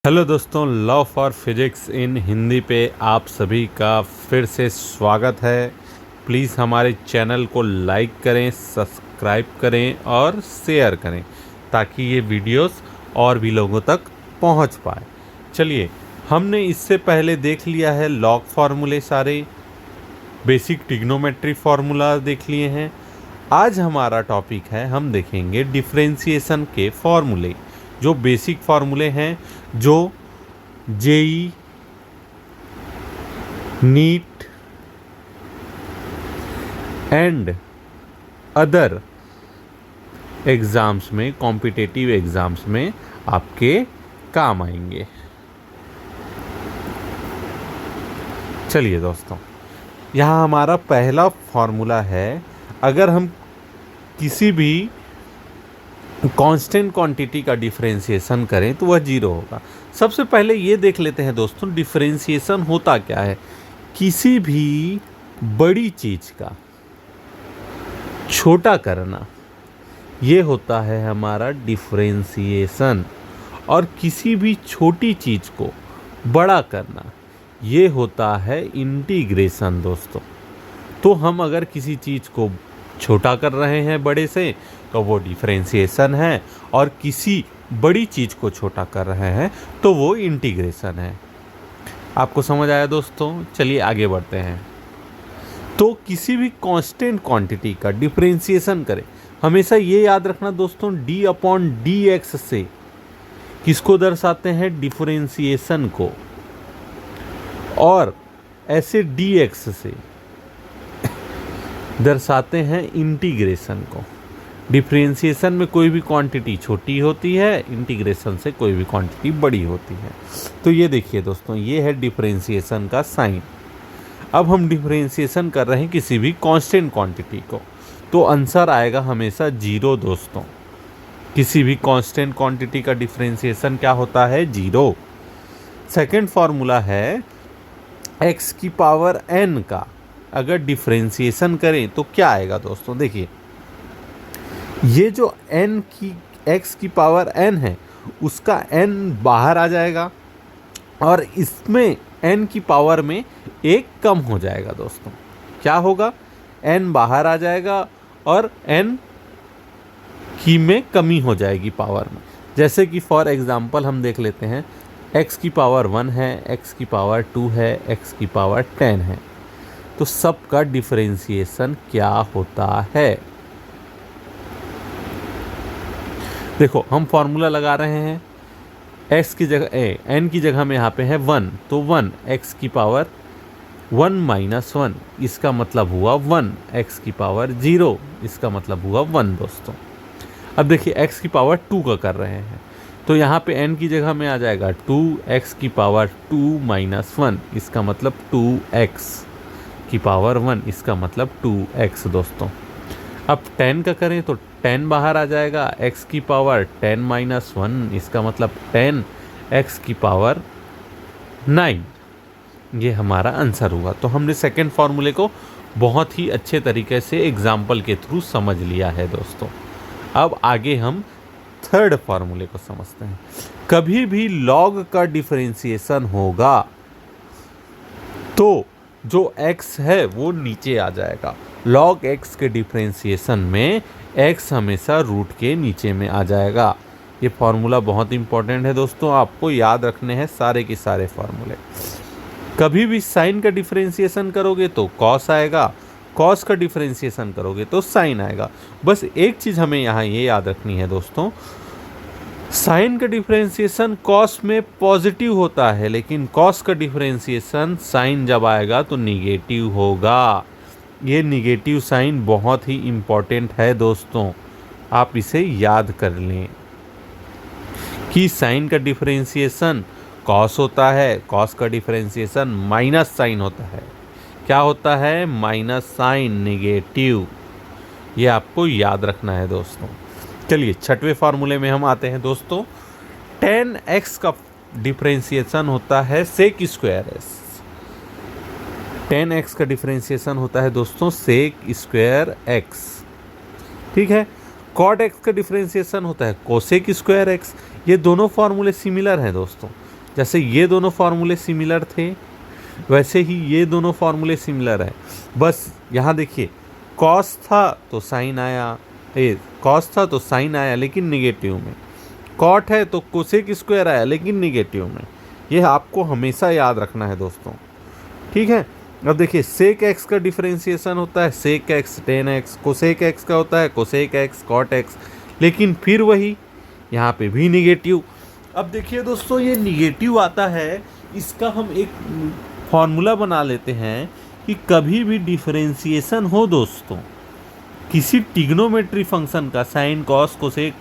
Hello दोस्तों, love for physics in Hindi पे आप सभी का फिर से स्वागत है। प्लीज़ हमारे चैनल को लाइक करें, सब्सक्राइब करें और शेयर करें ताकि ये वीडियोस और भी लोगों तक पहुंच पाए। चलिए, हमने इससे पहले देख लिया है लॉग फार्मूले, सारे बेसिक ट्रिग्नोमेट्री फार्मूला देख लिए हैं। आज हमारा टॉपिक है, हम देखेंगे डिफरेंशिएशन के फार्मूले, जो बेसिक फार्मूले हैं जो JEE, NEET and other exams में, कॉम्पिटिटिव एग्ज़ाम्स में आपके काम आएंगे। चलिए दोस्तों, यहाँ हमारा पहला फार्मूला है। अगर हम किसी भी कांस्टेंट क्वांटिटी का डिफरेंशिएशन करें तो वह जीरो होगा। सबसे पहले ये देख लेते हैं दोस्तों, डिफरेंशिएशन होता क्या है। किसी भी बड़ी चीज़ का छोटा करना, ये होता है हमारा डिफरेंशिएशन, और किसी भी छोटी चीज़ को बड़ा करना, ये होता है इंटीग्रेशन दोस्तों। तो हम अगर किसी चीज़ को छोटा कर रहे हैं बड़े से तो वो डिफरेंशिएशन है, और किसी बड़ी चीज़ को छोटा कर रहे हैं तो वो इंटीग्रेशन है। आपको समझ आया दोस्तों? चलिए आगे बढ़ते हैं। तो किसी भी कांस्टेंट क्वांटिटी का डिफरेंशिएशन करें, हमेशा ये याद रखना दोस्तों, डी अपॉन डी एक्स से किसको दर्शाते हैं? डिफरेंशिएशन को, और ऐसे डी एक्स से दर्शाते हैं इंटीग्रेशन को। डिफरेंशिएशन में कोई भी क्वांटिटी छोटी होती है, इंटीग्रेशन से कोई भी क्वांटिटी बड़ी होती है। तो ये देखिए दोस्तों, ये है डिफरेंशिएशन का साइन। अब हम डिफरेंशिएशन कर रहे हैं किसी भी कांस्टेंट क्वांटिटी को, तो आंसर आएगा हमेशा जीरो दोस्तों। किसी भी कांस्टेंट क्वांटिटी का डिफरेंशिएशन क्या होता है? जीरो। सेकेंड फार्मूला है एक्स की पावर एन का अगर डिफरेंशिएशन करें तो क्या आएगा दोस्तों? देखिए, ये जो n की x की पावर n है, उसका n बाहर आ जाएगा और इसमें n की पावर में एक कम हो जाएगा दोस्तों। क्या होगा? n बाहर आ जाएगा और n की में कमी हो जाएगी पावर में। जैसे कि फॉर एग्जांपल हम देख लेते हैं, x की पावर 1 है, x की पावर 2 है, x की पावर 10 है। तो सबका डिफरेंशिएशन क्या होता है? देखो, हम फॉर्मूला लगा रहे हैं, x की जगह n की जगह में यहाँ पे है 1, तो 1 x की पावर 1 माइनस 1, इसका मतलब हुआ 1, x की पावर 0, इसका मतलब हुआ 1 दोस्तों। अब देखिए, x की पावर 2 का कर रहे हैं, तो यहाँ पे n की जगह में आ जाएगा 2, x की पावर 2 माइनस 1, इसका मतलब 2x की पावर 1, इसका मतलब 2x दोस्तों। अब 10 का करें तो 10 बाहर आ जाएगा, x की पावर 10 माइनस 1, इसका मतलब 10, x की पावर 9। ये हमारा आंसर हुआ। तो हमने सेकेंड फार्मूले को बहुत ही अच्छे तरीके से एग्जाम्पल के थ्रू समझ लिया है दोस्तों। अब आगे हम थर्ड फार्मूले को समझते हैं। कभी भी लॉग का डिफरेंशिएशन होगा तो जो x है वो नीचे आ जाएगा। log x के डिफरेंशिएशन में x हमेशा रूट के नीचे में आ जाएगा। ये फार्मूला बहुत इंपॉर्टेंट है दोस्तों, आपको याद रखने हैं सारे के सारे फार्मूले। कभी भी साइन का डिफरेंशिएशन करोगे तो कॉस आएगा, कॉस का डिफरेंशिएशन करोगे तो साइन आएगा। बस एक चीज़ हमें यहाँ ये याद रखनी है दोस्तों, साइन का डिफरेंशिएशन कॉस में पॉजिटिव होता है, लेकिन कॉस का डिफरेंशिएशन साइन जब आएगा तो निगेटिव होगा। ये निगेटिव साइन बहुत ही इम्पॉर्टेंट है दोस्तों, आप इसे याद कर लें कि साइन का डिफरेंशिएशन कॉस होता है, कॉस का डिफरेंशिएशन माइनस साइन होता है। क्या होता है? Minus sign, negative. ये आपको याद रखना है दोस्तों। चलिए, छठवें फार्मूले में हम आते हैं दोस्तों। 10x का डिफरेंशिएशन होता है सेक स्क्वायर एस। 10x का डिफरेंशिएशन होता है दोस्तों सेक स्क्वायर x, ठीक है। कॉट x का डिफरेंशिएशन होता है कोसेक स्क्वायर x। ये दोनों फार्मूले सिमिलर हैं दोस्तों, जैसे ये दोनों फार्मूले सिमिलर थे वैसे ही ये दोनों फार्मूले सिमिलर है। बस यहाँ देखिए कॉस था तो साइन आया, कॉस था तो साइन आया लेकिन निगेटिव में, कॉट है तो कोसेक स्क्वायर आया लेकिन निगेटिव में। ये आपको हमेशा याद रखना है दोस्तों, ठीक है। अब देखिए सेक एक्स का डिफरेंशिएशन होता है sec x tan x, cosec x का होता है कोसेक एक्स कॉट एक्स, लेकिन फिर वही यहाँ पे भी निगेटिव। अब देखिए दोस्तों ये निगेटिव आता है, इसका हम एक फॉर्मूला बना लेते हैं कि कभी भी डिफरेंशिएशन हो दोस्तों किसी ट्रिग्नोमेट्री फंक्शन का साइन कॉस कोसेक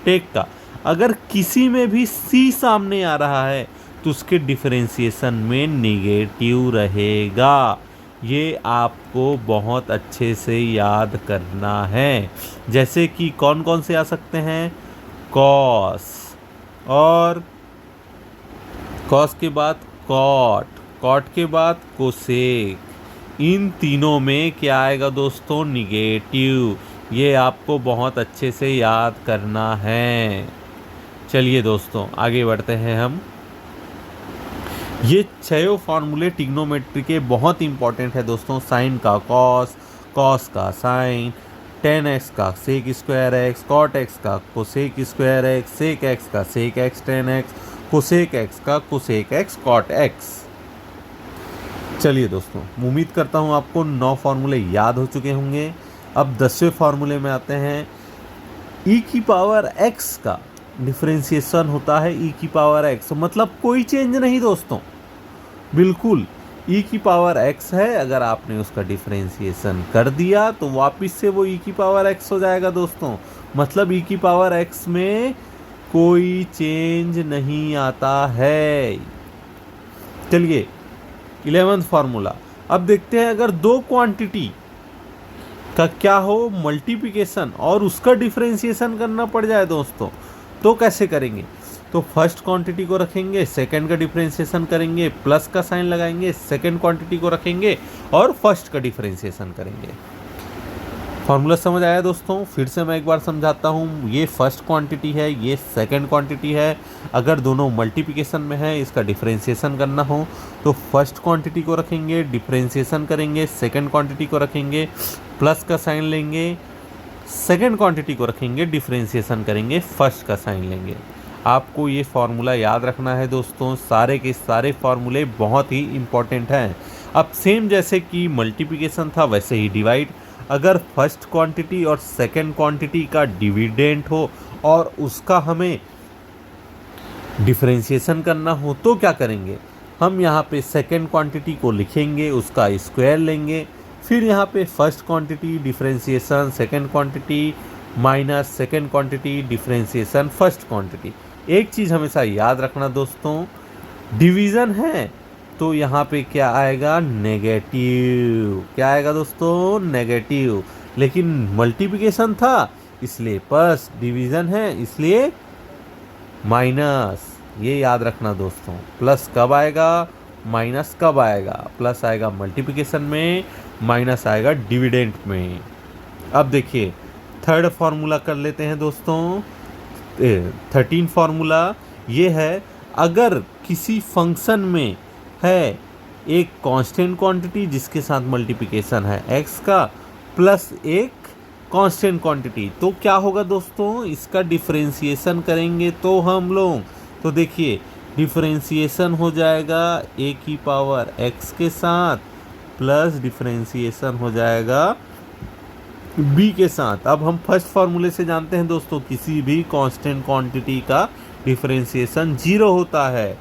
टेक का, अगर किसी में भी सी सामने आ रहा है तो उसके डिफरेंशिएशन में निगेटिव रहेगा। ये आपको बहुत अच्छे से याद करना है। जैसे कि कौन कौन से आ सकते हैं, कॉस और कॉस के बाद कॉट, कॉट के बाद कोसेक, इन तीनों में क्या आएगा दोस्तों, निगेटिव। ये आपको बहुत अच्छे से याद करना है। चलिए दोस्तों आगे बढ़ते हैं हम। ये छह फार्मूले ट्रिग्नोमेट्री के बहुत इंपॉर्टेंट है दोस्तों। साइन का कॉस, कॉस का साइन, टेन एक्स का sec square x, cot x का cosec square x, sec x का sec x tan x, cosec x का कोसेक एक्स कॉट एक्स। चलिए दोस्तों उम्मीद करता हूँ आपको 9 फार्मूले याद हो चुके होंगे। अब 10वें फार्मूले में आते हैं। ई की पावर एक्स का डिफरेंशिएशन होता है ई की पावर एक्स, मतलब कोई चेंज नहीं दोस्तों, बिल्कुल ई की पावर एक्स है। अगर आपने उसका डिफरेंशिएशन कर दिया तो वापस से वो ई की पावर एक्स हो जाएगा दोस्तों, मतलब ई की पावर एक्स में कोई चेंज नहीं आता है। चलिए 11वां फार्मूला। अब देखते हैं अगर दो क्वांटिटी का क्या हो मल्टीप्लिकेशन और उसका डिफरेंशिएशन करना पड़ जाए दोस्तों, तो कैसे करेंगे। तो फर्स्ट क्वांटिटी को रखेंगे, सेकंड का डिफरेंशिएशन करेंगे, प्लस का साइन लगाएंगे, सेकंड क्वांटिटी को रखेंगे और फर्स्ट का डिफरेंशिएशन करेंगे। फॉर्मूला समझ आया दोस्तों। फिर से मैं एक बार समझाता हूँ। ये फर्स्ट क्वांटिटी है, ये सेकंड क्वांटिटी है। अगर दोनों मल्टीप्लिकेशन में है, इसका डिफरेंशिएशन करना हो तो फर्स्ट क्वांटिटी को रखेंगे, डिफरेंशिएशन करेंगे, सेकंड क्वांटिटी को रखेंगे, प्लस का साइन लेंगे, सेकंड क्वांटिटी को रखेंगे, डिफरेंशिएशन करेंगे, फर्स्ट का साइन लेंगे। आपको ये फार्मूला याद रखना है दोस्तों। सारे के सारे फार्मूले बहुत ही इंपॉर्टेंट हैं। अब सेम जैसे कि मल्टीप्लिकेशन था वैसे ही डिवाइड। अगर फर्स्ट क्वांटिटी और सेकंड क्वांटिटी का डिविडेंट हो और उसका हमें डिफरेंशिएशन करना हो तो क्या करेंगे, हम यहाँ पे सेकंड क्वांटिटी को लिखेंगे, उसका स्क्वायर लेंगे, फिर यहाँ पे first quantity differentiation second quantity minus second quantity differentiation first quantity. एक चीज़ हमेशा याद रखना दोस्तों, डिवीज़न है तो यहाँ पे क्या आएगा, नेगेटिव। क्या आएगा दोस्तों, नेगेटिव। लेकिन मल्टीप्लिकेशन था इसलिए प्लस, डिवीज़न है इसलिए माइनस। ये याद रखना दोस्तों। प्लस कब आएगा, माइनस कब आएगा। प्लस आएगा मल्टीप्लिकेशन में, माइनस आएगा डिविडेंट में। अब देखिए थर्ड फार्मूला कर लेते हैं दोस्तों। 13 फार्मूला ये है, अगर किसी फंक्शन में है एक कांस्टेंट क्वांटिटी जिसके साथ मल्टीप्लिकेशन है x का प्लस एक कांस्टेंट क्वांटिटी, तो क्या होगा दोस्तों, इसका डिफरेंशिएशन करेंगे तो हम लोग, तो देखिए डिफरेंशिएशन हो जाएगा a की पावर x के साथ प्लस डिफरेंशिएशन हो जाएगा b के साथ। अब हम फर्स्ट फार्मूले से जानते हैं दोस्तों, किसी भी कांस्टेंट क्वांटिटी का डिफरेंशिएशन 0 होता है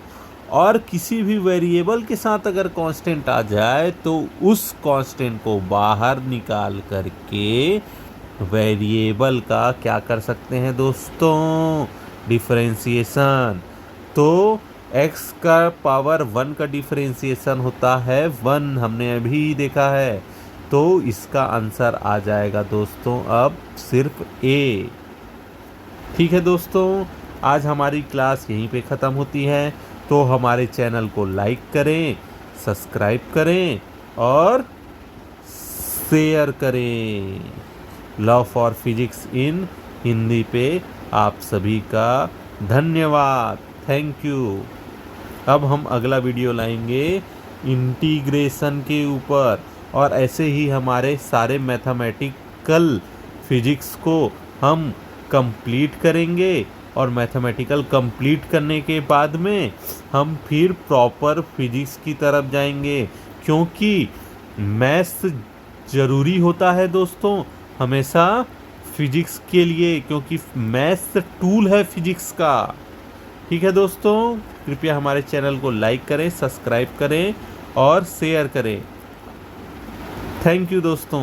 और किसी भी वेरिएबल के साथ अगर कांस्टेंट आ जाए तो उस कांस्टेंट को बाहर निकाल करके वेरिएबल का क्या कर सकते हैं दोस्तों, डिफरेंशिएशन। तो x का पावर 1 का डिफरेंशिएशन होता है 1, हमने अभी देखा है। तो इसका आंसर आ जाएगा दोस्तों अब सिर्फ A। ठीक है दोस्तों, आज हमारी क्लास यहीं पे ख़त्म होती है। तो हमारे चैनल को लाइक करें, सब्सक्राइब करें और शेयर करें। Love for physics in Hindi पे आप सभी का धन्यवाद। Thank you. अब हम अगला वीडियो लाएंगे इंटीग्रेशन के ऊपर, और ऐसे ही हमारे सारे मैथमेटिकल फिजिक्स को हम कंप्लीट करेंगे, और मैथमेटिकल कंप्लीट करने के बाद में हम फिर प्रॉपर फिजिक्स की तरफ जाएंगे, क्योंकि मैथ्स ज़रूरी होता है दोस्तों हमेशा फिजिक्स के लिए, क्योंकि मैथ्स टूल है फिजिक्स का। ठीक है दोस्तों, कृपया हमारे चैनल को लाइक करें, सब्सक्राइब करें और शेयर करें। थैंक यू दोस्तों।